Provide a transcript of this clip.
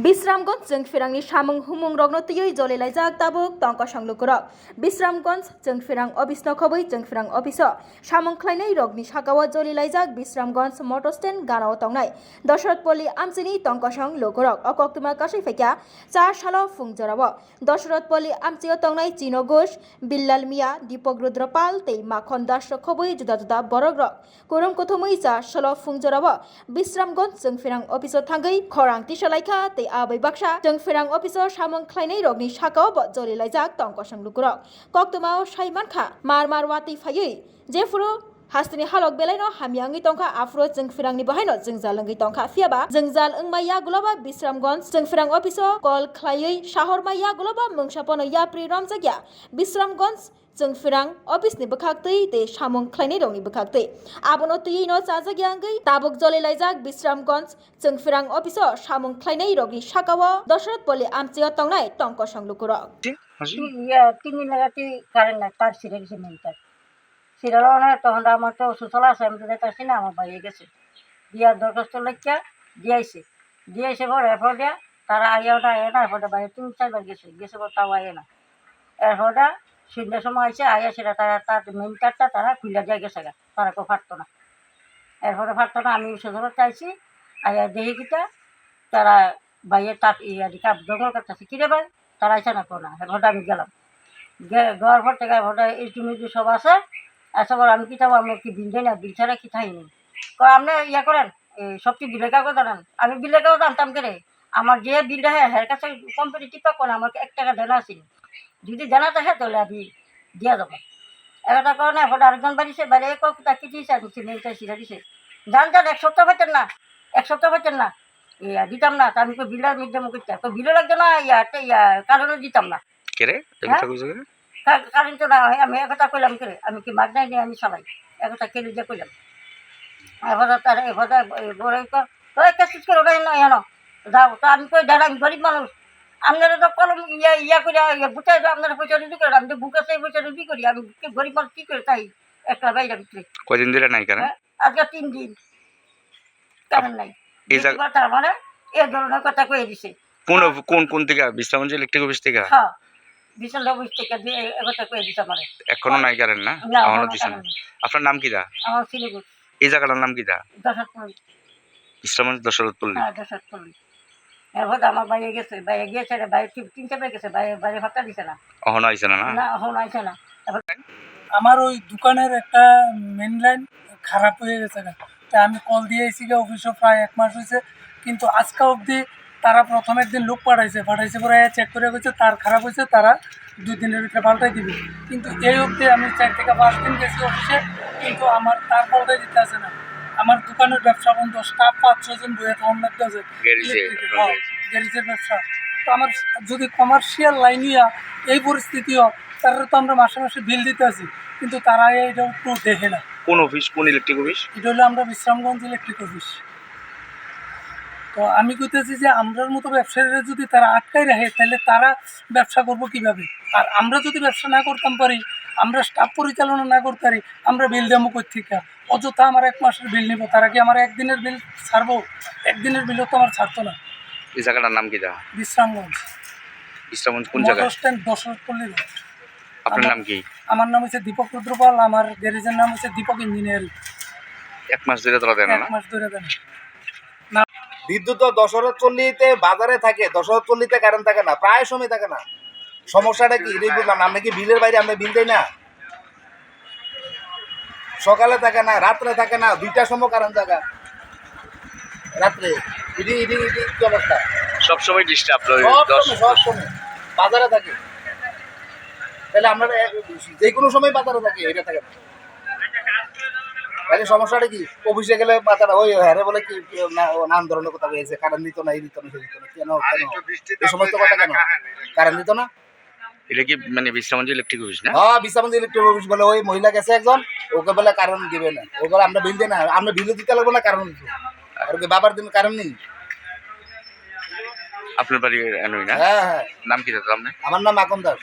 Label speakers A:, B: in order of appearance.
A: Bisramgons जोंफिरांनि सामुं हुमुं रगनोतयै जलेलायजाक Tabuk तंका संलुकुरक Bisramgons जोंफिरां अफिसनो खबै जोंफिरां अफिसो सामुं ख्लायनाय रगनि साकाव जलेलायजाक Bisramgons motor stand गानाव तंनाय दशरथपल्ली आमचिनि तंका सं लुकुरक अकक्तुमा कासै फैक्या 4 सालो फुंजराव दशरथपल्ली आमचियो तंनाय चिनो घोष बिल्लाल मिया दीपक रुद्रपाल तै माखन दास खबै जुदा जुदा बरग्रक कुरुम कुथुमै 4 सालो फुंजराव Bisramgons जोंफिरां अफिसो थांगै खरां तिसालायखा तै आबै बाक्सा जोंफिरां अफिसो सामुं ख्लायनाय रगनि साकाव जलेलायजाक तंका सं लुकुरक कक्तुमाव साइमानखा मार वाति फायै जेफुरु हास्तिनि हालक बेलायनो हामियांगै तंखा आफ्रो जोंफिरांनि बहायनो जोंजालंगै तंखा फियाबा जोंजाल ओंमाया गुलाबा Bisramgons जोंफिरां अफिसो कल ख्लायै साहरमाया गुलाबा मोंसापनो याप्रि रमजाग्या Bisramgons जोंफिरां अफिसनि बखाक्तै ते सामुं ख्लायनाय रगनि बखाक्तै आबनो तैयैनो चाजाग्यांगै ताबुक जलेलायजाक Bisramgons जोंफिरां अफिसो सामुं ख्लायनाय रगनि साकाव दशरथपल्ली आमचियो तंनाय तंक संलुकुरक
B: তিনি লাগাতে কারেন্ট নাই তার ছিঁড়ে গেছে মেনটার ছিঁড়ালো না তখন আমার তো সুচলা আছে আমি তো দেখতেছি না আমার বাইরে গেছে দিয়ার দরখাস্ত লেখা দিয়েছে পর এরপর দিয়া তারা আইয়াটা আয় না এরপর বাইরে 3-4 বার গেছে পর তাও আয় না এরপর সন্ধ্যার সময় আসে আইয়া সেটা তার মেনটারটা তারা খুলে দিয়ে গেছে তারা কেউ ফাটতো না এরপরে ফাটতো না আমি সুচলা চাইছি আইয়া দেখি কিটা তারা বাইরে তার ইয়া জঙ্গল কাটতেছে কিরে ভাই তারা আইসা না কোনো না এরপর আমি গেলাম যাওয়ার পর থেকে এরপর ইস্টিমিটি সব আছে আসা পর আমি কিতাব আমি কি বিল দেয় না বিল ছাড়া কি থাইনি আপনি ইয়া করেন সবচেয়ে বিলের কাগজ আনেন আমি বিলের কাগজ আনতাম করে আমার যে বিলটা হ্যাঁ হের কাছে কম্পিটিটিভ করে আমাকে 1 টাকা দেনা আসেনি যদি জানা থাকে তাহলে আমি দিয়া যাবো একটা কারণে এরপর আরেকজন বাড়িছে বাইরে তা কি দিয়েছে আমি মেয়েটা সিরা দিছে জান 1 সপ্তাহ পাইতেন না দিতাম না আমি তো বিলের মধ্যে মুখ তো বিলে লাগতো না ইয়া কারণে দিতাম না কারণ তো না আমি একথা কইলাম করে আমি কি মাগনাই নিয়ে আমি চালাই একথা কেড়ে দিয়ে কইলাম কেসিস করে ওটাই নয় হেন যাও তো আমি কই দাঁড়া আমি গরিব মানুষ আপনারা তো কলম ইয়া করে বুঝাই আপনারা পয়সা রুজি করেন আমি তো বুকে সেই পয়সা রুজি করি আমি গরিব মানুষ কি করে তাই একটা বাইরে ভিতরে
C: কয়দিন ধরে নাই কেন
B: আজকে 3 দিন কারণ নাই তার মানে এ ধরনের কথা কয়ে দিছে
C: কোন থেকে বিশ্রামগঞ্জ ইলেকট্রিক অফিস থেকে
B: হ্যাঁ বিশাল অফিস থেকে কথা কয়ে দিছে আমার
C: এখনো নাই কারেন্ট না এখনো দিছেন আপনার নাম কি দা
B: আমার সিলেগুড়
C: এই জায়গাটার নাম কি দা
B: দশরথপল্লী
C: বিশ্রামগঞ্জ দশরথপল্লী
B: হ্যাঁ দশরথপল্লী এরপর আমার বাইরে গিয়েছে বাইরে 3-4 বার গেছে বাইরে ভাতা দিছে না
C: এখনো আইছে না
B: এখনো আইছে না
D: আমার ওই দোকানের একটা মেন লাইন খারাপ হয়ে গেছে তাই আমি কল দিয়েছি অফিসে প্রায় 1 মাস হয়েছে কিন্তু আজকে অবধি তারা প্রথম একদিন লোক পাঠাইছে পরে চেক করে গেছে তার খারাপ হয়েছে তারা 2 দিনের ভিতরে পাল্টাই দিবে কিন্তু এই অবধি আমি 4 থেকে 5 দিন গেছি অফিসে কিন্তু আমার তার পাল্টাই দিতে আসে না আমার দোকানের ব্যবসা বন্ধ স্টাফ 5-6 জন বইয়ে তখন লাগতে আছে গ্যারেজের ব্যবসা তো আমার যদি কমার্শিয়াল লাইনিয়া এই পরিস্থিতিও তারা তো আমরা মাসে মাসে বিল দিতে আসি কিন্তু তারা এটা একটু দেখে না
C: কোন অফিস কোন ইলেকট্রিক অফিস
D: এটা হলো আমরা বিশ্রামগঞ্জ ইলেকট্রিক অফিস তো আমি কইতেছি যে আমরার মতো ব্যবসায়ীরা যদি তারা আটকাই রাখে তাহলে তারা ব্যবসা করবো কিভাবে আর আমরা যদি ব্যবসা না করতাম পারি আমরা স্টাফ পরিচালনা না করতে পারি আমরা বিল দেবো কোথেকে অযথা আমার 1 মাসের বিল নিব তারা কি আমার একদিনের বিল ছাড়বো একদিনের বিলও তো আমার ছাড়তো না
C: এই জায়গাটার নাম কি দা
D: বিশ্রামগঞ্জ
C: কোন জায়গা
D: মোটর স্ট্যান্ড দশরথপল্লী রোড
C: আপনার নাম কি
D: আমার নাম হচ্ছে দীপক রুদ্রপাল আমার গ্যারেজের নাম হচ্ছে দীপক ইঞ্জিনিয়ারিং
C: 1 মাস ধরে তোলা দেন না
D: 1 মাস ধরে দেন
E: বিদ্যুৎ দশরথপল্লীতে বাজারে থাকে দশরথপল্লীতে কারেন্ট থাকে না প্রায় সময় থাকে না সমস্যাটা কি এটাই বুঝলাম আমরা কি বিলের বাইরে আমরা বিল দেই না সকালে থাকে না রাত্রে থাকে না 2টার সময় কারেন্ট থাকে রাত্রে এটি কি অবস্থা
C: সব সময় ডিস্টার্ব
E: সব সময় বাজারে থাকে তাহলে আমরা যে কোনো সময় বাজারে থাকি এটা থাকে না তাহলে সমস্যাটা কি অফিসে গেলে মাথাটা ওই হ্যারে বলে কি নানান ধরনের কথা বলেছে কারেন্ট দিত না এই দিত না সে দিত না কেন এই সমস্ত কথা কেন কারেন্ট দিত না
C: এটা কি মানে বিশ্রামগঞ্জ ইলেকট্রিক অফিস না
E: হ্যাঁ বিশ্রামগঞ্জ ইলেকট্রিক অফিস বলে ওই মহিলা গেছে একজন ওকে বলে কারেন্ট দিবে না ও বলে আমরা বিল দিই না আমরা বিল দিতে লাগবো না কারণ আর কি বাবার দিন কারেন্ট নেই
C: আপনার বাড়ি এনই না
E: হ্যাঁ
C: নাম কি দাদা আপনার
E: আমার নাম আকন দাস